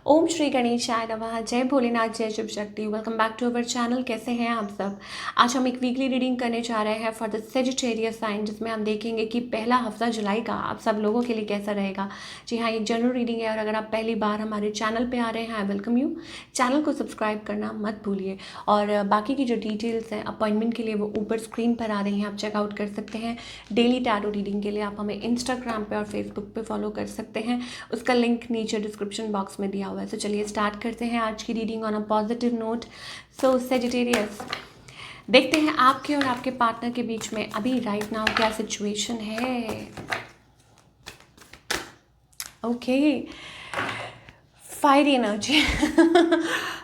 ओम श्री गणेशाय नमः। जय भोलेनाथ, जय Shiv Shakti. Welcome back to our channel. कैसे हैं आप सब। आज हम एक वीकली रीडिंग करने जा रहे हैं फॉर द सेजिटेरियस साइन, जिसमें हम देखेंगे कि पहला हफ्ता जुलाई का आप सब लोगों के लिए कैसा रहेगा। जी हाँ, एक जनरल रीडिंग है और अगर आप पहली बार हमारे चैनल पे आ रहे हैं, आई वेलकम यू। चैनल को सब्सक्राइब करना मत भूलिए और बाकी की जो डिटेल्स हैं अपॉइंटमेंट के लिए वो ऊपर स्क्रीन पर आ रही हैं, आप चेकआउट कर सकते हैं। डेली टैरो रीडिंग के लिए आप हमें इंस्टाग्राम पे और फेसबुक पे फॉलो कर सकते हैं, उसका लिंक नीचे डिस्क्रिप्शन बॉक्स में दिया हुआ है। तो चलिए स्टार्ट करते हैं आज की reading on a positive note. So Sagittarius, देखते हैं आपके और आपके पार्टनर के बीच में अभी राइट नाउ क्या सिचुएशन है। Okay, fiery energy.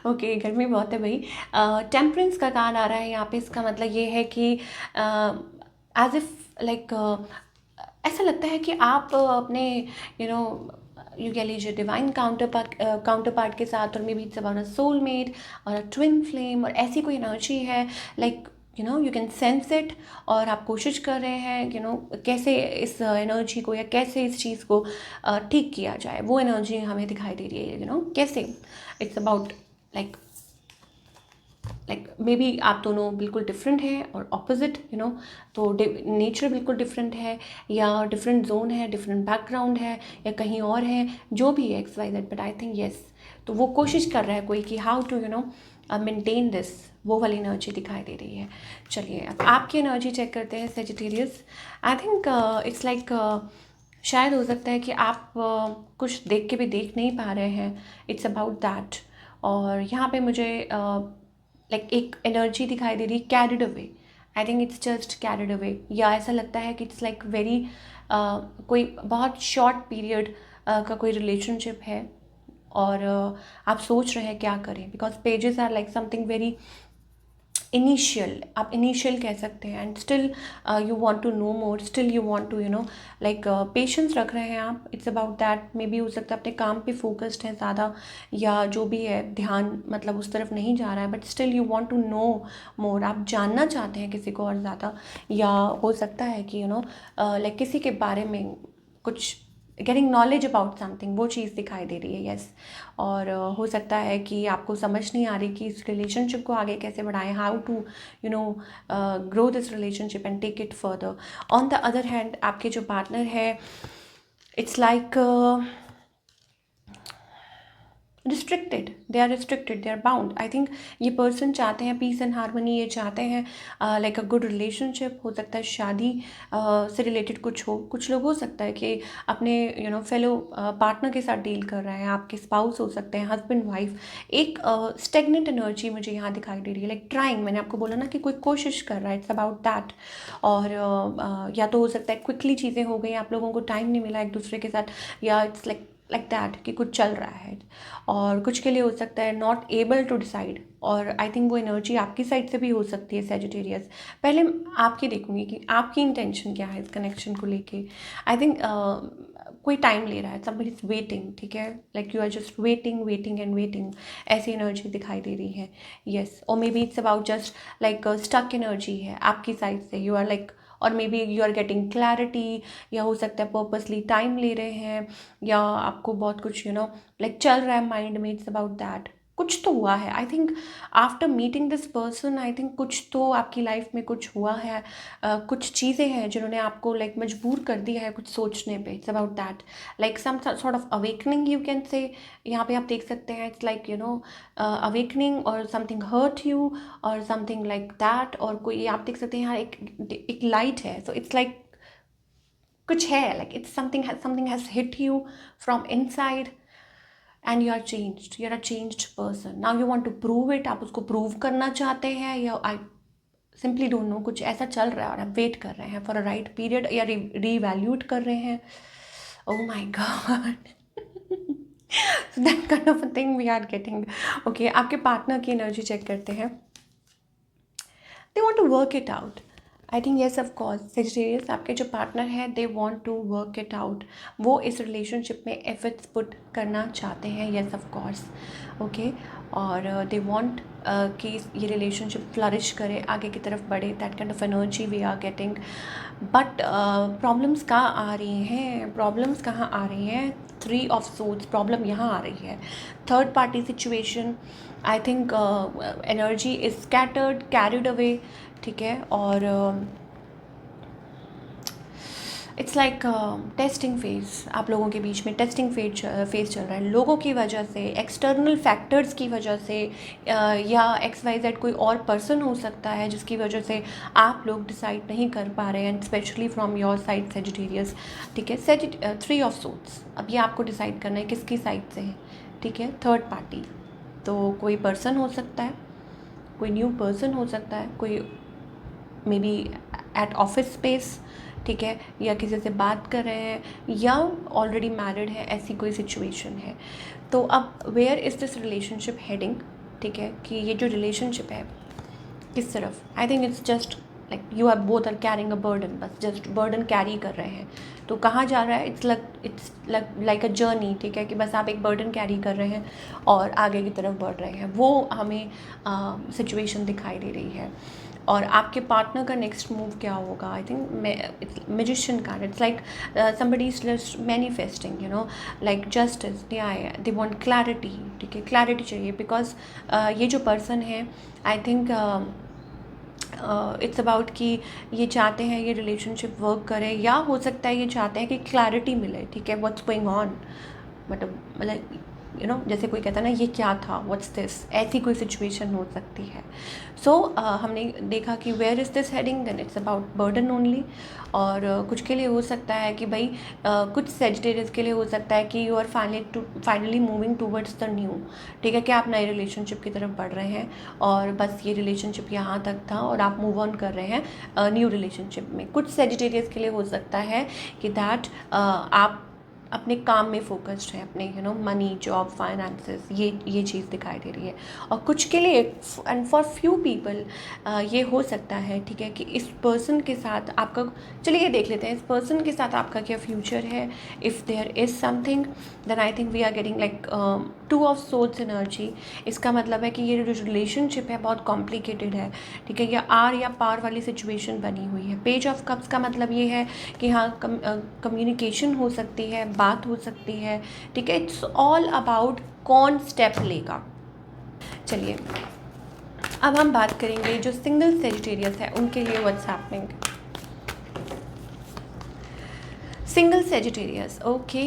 ओके, गर्मी बहुत है भाई। टेम्परेंस का कार्ड आ रहा है यहाँ पे। इसका मतलब ये है कि एज इफ लाइक ऐसा लगता है कि आप अपने यू नो यू कह लीजिए डिवाइन काउंटर पार्ट के साथ, और maybe it's about a soulmate और अ ट्विन फ्लेम, और ऐसी कोई एनर्जी है like you can sense it. और आप कोशिश कर रहे हैं कैसे इस एनर्जी को या कैसे इस चीज़ को ठीक किया जाए। वो एनर्जी हमें दिखाई दे रही है कैसे it's about like may be आप दोनों बिल्कुल डिफरेंट हैं और ऑपोजिट तो नेचर बिल्कुल डिफरेंट है, या डिफरेंट जोन है, डिफरेंट बैकग्राउंड है, या कहीं और है, जो भी है X Y Z, but I think yes. तो वो कोशिश कर रहा है कोई कि हाउ टू मेंटेन दिस, वो वाली एनर्जी दिखाई दे रही है। चलिए अब आपकी एनर्जी चेक करते हैं Sagittarius. I think it's like शायद हो सकता है कि आप कुछ देख के भी देख नहीं पा रहे हैं। It's about that. और यहाँ पे मुझे लाइक एक एनर्जी दिखाई दे रही है carried away. I think it's just carried away, या ऐसा लगता है कि इट्स लाइक वेरी कोई बहुत शॉर्ट पीरियड का कोई रिलेशनशिप है और आप सोच रहे हैं क्या करें, because pages are like something very initial, आप इनिशियल कह सकते हैं। And still you want to know more, still you want to like patience रख रहे हैं आप। It's about that. Maybe हो सकता है अपने काम पे फोकस्ड है ज़्यादा, या जो भी है ध्यान मतलब उस तरफ नहीं जा रहा है, but still you want to know more. आप जानना चाहते हैं किसी को और ज़्यादा, या हो सकता है कि लाइक किसी के बारे में कुछ गेटिंग नॉलेज अबाउट समथिंग, वो चीज़ दिखाई दे रही है। यस। और हो सकता है कि आपको समझ नहीं आ रही कि इस रिलेशनशिप को आगे कैसे बढ़ाएं, how to grow this relationship and take it further. On the other hand आपके जो पार्टनर है, it's like restricted, they are restricted, they are bound. I think ये पर्सन चाहते हैं पीस एंड हारमोनी, ये चाहते हैं लाइक अ गुड रिलेशनशिप। हो सकता है शादी से रिलेटेड कुछ हो। कुछ लोग हो सकता है कि अपने फेलो पार्टनर के साथ डील कर रहे हैं, आपके स्पाउस हो सकते हैं, हस्बैंड वाइफ। एक स्टेगनेंट एनर्जी मुझे यहाँ दिखाई दे रही है, लाइक ट्राइंग। मैंने आपको बोला ना कि कोई कोशिश कर रहा है, इट्स अबाउट दैट। और या तो हो सकता है क्विकली चीज़ें हो गई, आप लोगों को टाइम नहीं मिला एक दूसरे के साथ, या इट्स लाइक दैट कि कुछ चल रहा है। और कुछ के लिए हो सकता है नॉट एबल टू डिसाइड, और आई थिंक वो एनर्जी आपकी साइड से भी हो सकती है सेजिटेरियस। पहले आपकी देखूंगी कि आपकी इंटेंशन क्या है इस कनेक्शन को लेके। आई थिंक कोई टाइम ले रहा है, समबडी इज वेटिंग, ठीक है, like you are just waiting waiting and waiting, ऐसी एनर्जी दिखाई दे रही है। येस। और maybe it's about just like stuck energy है आपकी साइड से, यू आर लाइक, और maybe you are getting clarity, या हो सकता है पर्पसली टाइम ले रहे हैं, या आपको बहुत कुछ लाइक चल रहा है माइंड में। It's about that. कुछ तो हुआ है I think after meeting this person. I think कुछ तो आपकी लाइफ में कुछ हुआ है, कुछ चीज़ें हैं जिन्होंने आपको लाइक मजबूर कर दिया है कुछ सोचने पे। It's about that, like some sort of awakening you can say. यहाँ पे आप देख सकते हैं इट्स लाइक अवेकनिंग, और समथिंग हर्ट यू, और समथिंग लाइक दैट। और कोई आप देख सकते हैं यहाँ एक लाइट है, सो इट्स लाइक कुछ है, like it's something has hit you from inside and you are changed, you are a changed person. Now you want to prove it, आप उसको प्रूव करना चाहते हैं, या आई सिंपली डोंट नो, कुछ ऐसा चल रहा है और आप वेट कर रहे हैं फॉर अ राइट पीरियड, या रीवैल्यूट कर रहे हैं। Oh my god. So that kind of a thing we are getting. Okay, आपके पार्टनर की एनर्जी चेक करते हैं। They want to work it out. I think yes of course Sagittarius आपके जो पार्टनर है they want to work it out, वो इस relationship में एफर्ट्स पुट करना चाहते हैं, येस ऑफ कोर्स, ओके। और दे वांट कि ये रिलेशनशिप फ्लरिश करे, आगे की तरफ बढ़े, that kind of energy we are getting. But problems कहाँ आ रही हैं, प्रॉब्लम्स कहाँ आ रही हैं, 3 ऑफ सोर्ड्स प्रॉब्लम यहाँ आ रही है। Third party situation, I think energy is scattered, carried away, ठीक है। और इट्स लाइक टेस्टिंग फेज, आप लोगों के बीच में टेस्टिंग फेज चल रहा है लोगों की वजह से, एक्सटर्नल फैक्टर्स की वजह से, या XYZ कोई और पर्सन हो सकता है जिसकी वजह से आप लोग डिसाइड नहीं कर पा रहे हैं, specially from your side Sagittarius, ठीक है। 3 ऑफ सोर्ड्स, अब ये आपको डिसाइड करना है किसकी साइड से है, ठीक है। थर्ड पार्टी, तो कोई पर्सन हो सकता है, कोई न्यू पर्सन हो सकता है, कोई may be at office space, ठीक है, या किसी से बात कर रहे हैं, या ऑलरेडी मैरिड है, ऐसी कोई सिचुएशन है। तो अब where is this relationship heading, ठीक है, कि ये जो रिलेशनशिप है किस तरफ, I think it's just like you are both are carrying a burden, बस जस्ट बर्डन कैरी कर रहे हैं। तो कहाँ जा रहा है, इट्स लाइक अ जर्नी, ठीक है, कि बस आप एक बर्डन कैरी कर रहे हैं और आगे की तरफ बढ़ रहे हैं, वो हमें सिचुएशन दिखाई दे रही है। और आपके पार्टनर का नेक्स्ट मूव क्या होगा, I think magician card, it's like somebody is just manifesting, you know, like justice, न्याय, they want clarity, ठीक है, क्लैरिटी चाहिए, बिकॉज ये जो पर्सन है आई थिंक इट्स अबाउट कि ये चाहते हैं ये रिलेशनशिप वर्क करे, या हो सकता है ये चाहते हैं कि क्लैरिटी मिले, ठीक है, व्हाट्स गोइंग ऑन, मतलब यू नो, जैसे कोई कहता है ना ये क्या था, व्हाट्स दिस, ऐसी कोई सिचुएशन हो सकती है। सो हमने देखा कि where is this heading, then it's about burden only. और कुछ के लिए हो सकता है कि भाई कुछ सेजिटेरियस के लिए हो सकता है कि you are finally moving towards the new, ठीक है, कि आप नए रिलेशनशिप की तरफ बढ़ रहे हैं और बस ये रिलेशनशिप यहाँ तक था और आप मूव ऑन कर रहे हैं न्यू रिलेशनशिप में। कुछ सेजिटेरियस के लिए हो सकता है कि दैट आप अपने काम में फोकस्ड है, अपने you know money, job, finances, ये चीज़ दिखाई दे रही है। और कुछ के लिए एंड फॉर फ्यू पीपल ये हो सकता है, ठीक है, कि इस पर्सन के साथ आपका, चलिए ये देख लेते हैं इस पर्सन के साथ आपका क्या फ्यूचर है। If there is something then I think we are getting like 2 of swords energy. इसका मतलब है कि ये जो रिलेशनशिप है बहुत कॉम्प्लिकेटेड है, ठीक है, या आर या पार वाली सिचुएशन बनी हुई है। पेज ऑफ कप्स का मतलब ये है कि हाँ कम्युनिकेशन हो सकती है, बात हो सकती है, ठीक है। इट्स ऑल अबाउट कौन स्टेप लेगा। चलिए अब हम बात करेंगे जो सिंगल सेजिटेरियस है उनके लिए what's happening. Single Sagittarius, okay,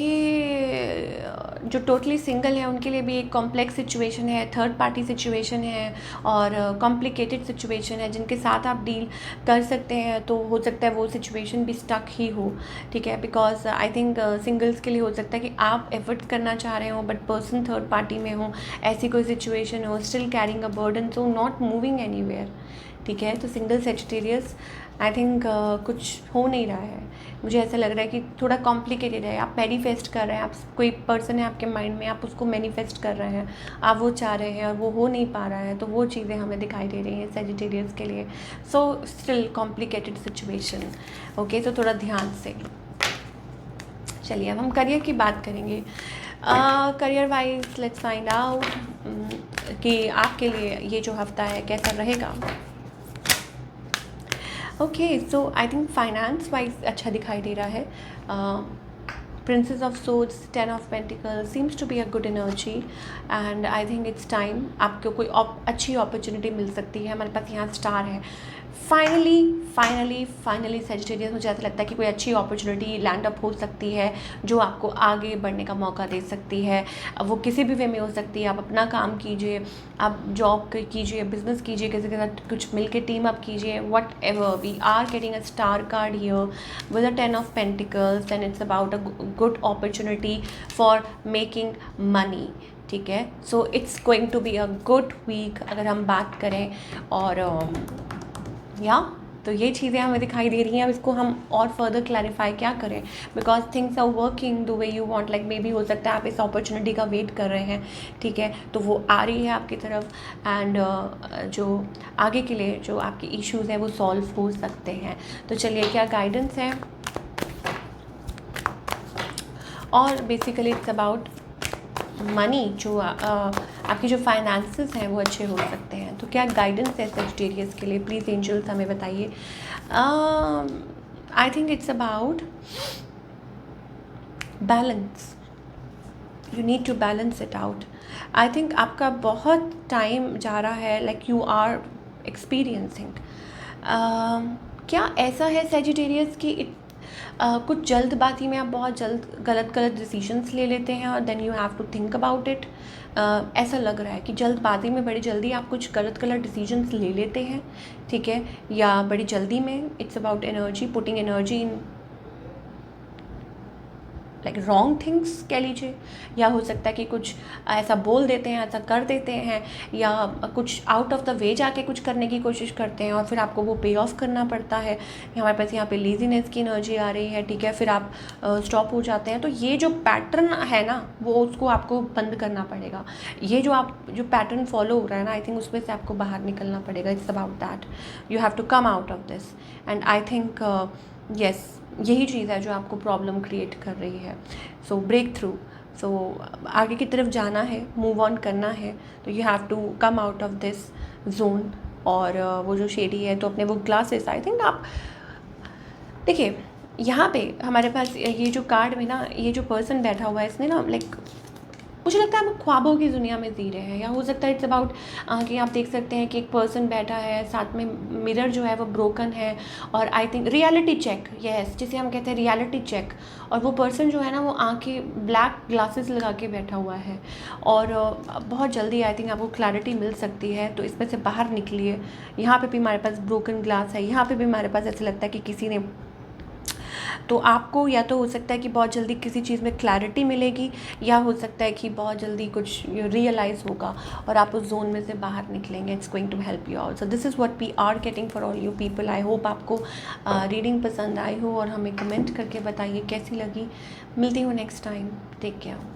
जो टोटली सिंगल है उनके लिए भी एक कॉम्प्लेक्स सिचुएशन है, थर्ड पार्टी सिचुएशन है और कॉम्प्लिकेटेड सिचुएशन है जिनके साथ आप डील कर सकते हैं। तो हो सकता है वो सिचुएशन भी स्टक ही हो, ठीक है, बिकॉज आई थिंक सिंगल्स के लिए हो सकता है कि आप एफर्ट करना चाह रहे हो बट पर्सन थर्ड पार्टी में हो, ऐसी कोई सिचुएशन हो, still carrying a burden, so not moving anywhere, ठीक है। तो सिंगल सेजिटेरियस आई थिंक कुछ हो नहीं रहा है, मुझे ऐसा लग रहा है कि थोड़ा कॉम्प्लिकेटेड है। आप मैनिफेस्ट कर रहे हैं, आप कोई पर्सन है आपके माइंड में, आप उसको मैनिफेस्ट कर रहे हैं, आप वो चाह रहे हैं और वो हो नहीं पा रहा है, तो वो चीज़ें हमें दिखाई दे रही हैं सेजिटेरियस के लिए। So still complicated situation, okay. तो थोड़ा ध्यान से चलिए अब हम करियर की बात करेंगे। Career wise let's find out कि आपके लिए ये जो हफ्ता है कैसा रहेगा। Okay, so I think finance wise अच्छा दिखाई दे रहा है। Princess of swords, 10 of pentacles seems to be a good energy and I think it's time आपको कोई अच्छी अपॉर्चुनिटी मिल सकती है। हमारे पास यहाँ स्टार है। फाइनली सेजिटेरियस, मुझे ऐसा लगता है कि कोई अच्छी अपॉर्चुनिटी लैंड अप हो सकती है जो आपको आगे बढ़ने का मौका दे सकती है। अब वो किसी भी वे में हो सकती है। आप अपना काम कीजिए, आप जॉब कीजिए, बिजनेस कीजिए, किसी के साथ कुछ मिलके टीम अप कीजिए, whatever. We are getting a star card here with a 10 of pentacles and it's about a good opportunity for making money, ठीक है। So it's going to be a good week अगर हम बात करें। और या तो ये चीज़ें हमें दिखाई दे रही हैं। अब इसको हम और फर्दर क्लैरिफाई क्या करें, because things are working the way you want, like maybe हो सकता है आप इस अपॉर्चुनिटी का वेट कर रहे हैं, ठीक है, तो वो आ रही है आपकी तरफ, एंड जो आगे के लिए जो आपके इश्यूज़ हैं वो सॉल्व हो सकते हैं। तो चलिए क्या गाइडेंस है, और बेसिकली इट्स अबाउट मनी, जो आपकी जो फाइनेंसेस हैं वो अच्छे हो सकते हैं। तो क्या गाइडेंस है सजिटेरियस के लिए, प्लीज़ एंजल्स हमें बताइए। I think it's about balance, you need to balance it out. I think आपका बहुत टाइम जा रहा है, लाइक यू आर एक्सपीरियंसिंग, क्या ऐसा है सेजिटेरियस कि कुछ जल्दबाजी में आप बहुत जल्द गलत डिसीजंस ले लेते हैं और then you have to think about it. ऐसा लग रहा है कि जल्दबाजी में बड़ी जल्दी आप कुछ गलत डिसीजंस ले लेते हैं, ठीक है, या बड़ी जल्दी में it's about energy, putting energy in like wrong things कह लीजिए, या हो सकता है कि कुछ ऐसा बोल देते हैं, ऐसा कर देते हैं, या कुछ आउट ऑफ द वे जाके कुछ करने की कोशिश करते हैं और फिर आपको वो पे ऑफ करना पड़ता है। हमारे पास यहाँ पे लेजीनेस की एनर्जी आ रही है, ठीक है, फिर आप स्टॉप हो जाते हैं। तो ये जो पैटर्न है ना, वो उसको आपको बंद करना पड़ेगा। ये जो पैटर्न फॉलो हो रहा है ना, आई थिंक उसमें से आपको बाहर निकलना पड़ेगा। It's about that, you have to come out of this, and I think yes, यही चीज़ है जो आपको प्रॉब्लम क्रिएट कर रही है। सो ब्रेक थ्रू, सो आगे की तरफ जाना है, मूव ऑन करना है, तो you have to come out of this zone. और वो जो शेडी है, तो अपने वो ग्लासेस, आई थिंक आप देखिए यहाँ पे हमारे पास ये जो कार्ड में ना, ये जो पर्सन बैठा हुआ है, इसने ना लाइक मुझे लगता है हम ख्वाबों की दुनिया में जी रहे हैं, या हो सकता है इट्स अबाउट कि आप देख सकते हैं कि एक पर्सन बैठा है, साथ में मिरर जो है वो ब्रोकन है, और I think reality check, yes, जिसे हम कहते हैं रियलिटी चेक। और वो पर्सन जो है ना, वो आंखें ब्लैक ग्लासेस लगा के बैठा हुआ है, और बहुत जल्दी आई थिंक आपको क्लैरिटी मिल सकती है, तो इसमें से बाहर निकलिए। यहाँ पे भी हमारे पास ब्रोकन ग्लास है, यहाँ पे भी हमारे पास ऐसा लगता है कि किसी ने, तो आपको या तो हो सकता है कि बहुत जल्दी किसी चीज़ में क्लैरिटी मिलेगी, या हो सकता है कि बहुत जल्दी कुछ रियलाइज़ होगा और आप उस जोन में से बाहर निकलेंगे। It's going to help you out. So this is what we are getting for all you people. I hope आपको रीडिंग पसंद आई हो, और हमें कमेंट करके बताइए कैसी लगी। मिलती हूँ नेक्स्ट टाइम, टेक केयर।